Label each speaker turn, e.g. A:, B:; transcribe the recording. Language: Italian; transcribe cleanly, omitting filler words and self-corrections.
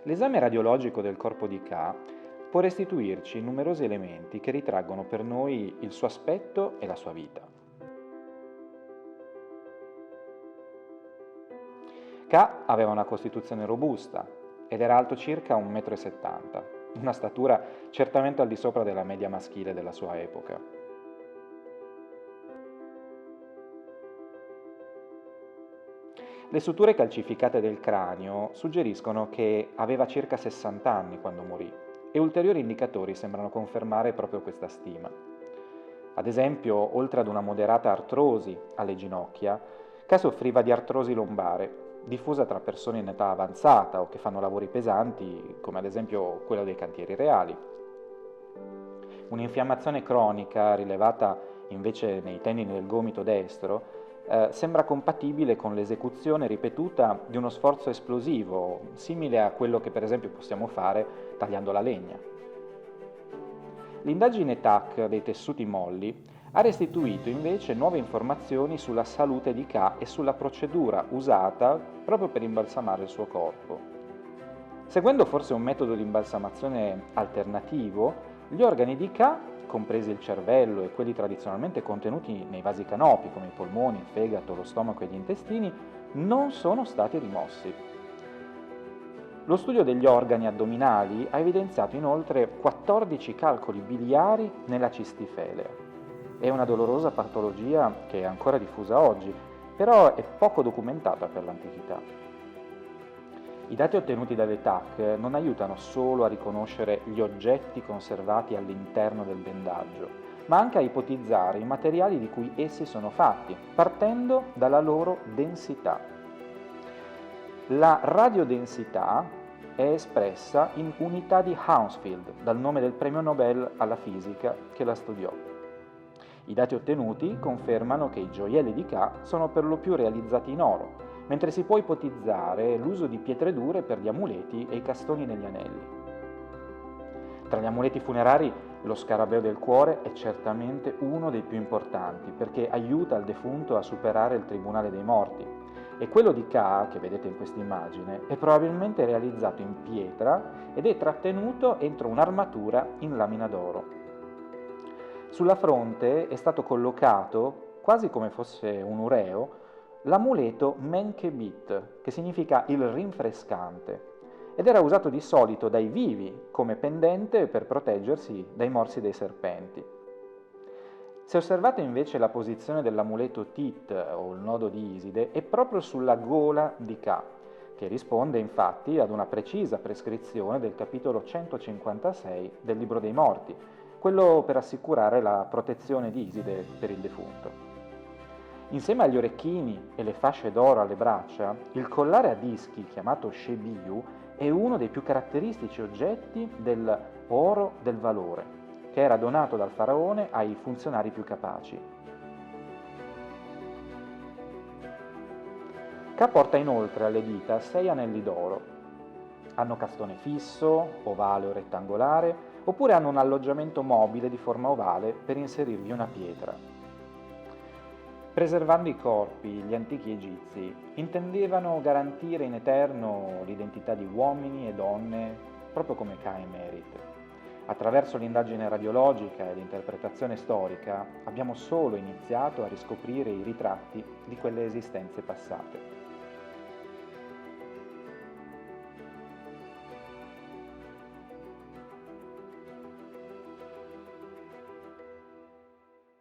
A: L'esame radiologico del corpo di Ka può restituirci numerosi elementi che ritraggono per noi il suo aspetto e la sua vita. Ka aveva una costituzione robusta ed era alto circa 1,70 m, una statura certamente al di sopra della media maschile della sua epoca. Le suture calcificate del cranio suggeriscono che aveva circa 60 anni quando morì e ulteriori indicatori sembrano confermare proprio questa stima. Ad esempio, oltre ad una moderata artrosi alle ginocchia, Ka soffriva di artrosi lombare, diffusa tra persone in età avanzata o che fanno lavori pesanti, come ad esempio quello dei cantieri reali. Un'infiammazione cronica rilevata invece nei tendini del gomito destro sembra compatibile con l'esecuzione ripetuta di uno sforzo esplosivo, simile a quello che per esempio possiamo fare tagliando la legna. L'indagine TAC dei tessuti molli ha restituito invece nuove informazioni sulla salute di Ka e sulla procedura usata proprio per imbalsamare il suo corpo. Seguendo forse un metodo di imbalsamazione alternativo, gli organi di Ka, compresi il cervello e quelli tradizionalmente contenuti nei vasi canopi come i polmoni, il fegato, lo stomaco e gli intestini, non sono stati rimossi. Lo studio degli organi addominali ha evidenziato inoltre 14 calcoli biliari nella cistifellea. È una dolorosa patologia che è ancora diffusa oggi, però è poco documentata per l'antichità. I dati ottenuti dalle TAC non aiutano solo a riconoscere gli oggetti conservati all'interno del bendaggio, ma anche a ipotizzare i materiali di cui essi sono fatti, partendo dalla loro densità. La radiodensità è espressa in unità di Hounsfield, dal nome del premio Nobel alla fisica che la studiò. I dati ottenuti confermano che i gioielli di Ka sono per lo più realizzati in oro, mentre si può ipotizzare l'uso di pietre dure per gli amuleti e i castoni negli anelli. Tra gli amuleti funerari, lo scarabeo del cuore è certamente uno dei più importanti perché aiuta il defunto a superare il tribunale dei morti. E quello di Ka, che vedete in questa immagine, è probabilmente realizzato in pietra ed è trattenuto entro un'armatura in lamina d'oro. Sulla fronte è stato collocato, quasi come fosse un ureo, l'amuleto Menkebit, che significa il rinfrescante, ed era usato di solito dai vivi come pendente per proteggersi dai morsi dei serpenti. Se osservate invece la posizione dell'amuleto Tit, o il nodo di Iside, è proprio sulla gola di Ka, che risponde infatti ad una precisa prescrizione del capitolo 156 del Libro dei Morti, quello per assicurare la protezione di Iside per il defunto. Insieme agli orecchini e le fasce d'oro alle braccia, il collare a dischi chiamato Shebiyu è uno dei più caratteristici oggetti del oro del valore, che era donato dal faraone ai funzionari più capaci. Ka porta inoltre alle dita 6 anelli d'oro. Hanno castone fisso, ovale o rettangolare, oppure hanno un alloggiamento mobile di forma ovale per inserirvi una pietra. Preservando i corpi, gli antichi egizi intendevano garantire in eterno l'identità di uomini e donne, proprio come Ka e Merit. Attraverso l'indagine radiologica e l'interpretazione storica abbiamo solo iniziato a riscoprire i ritratti di quelle esistenze passate.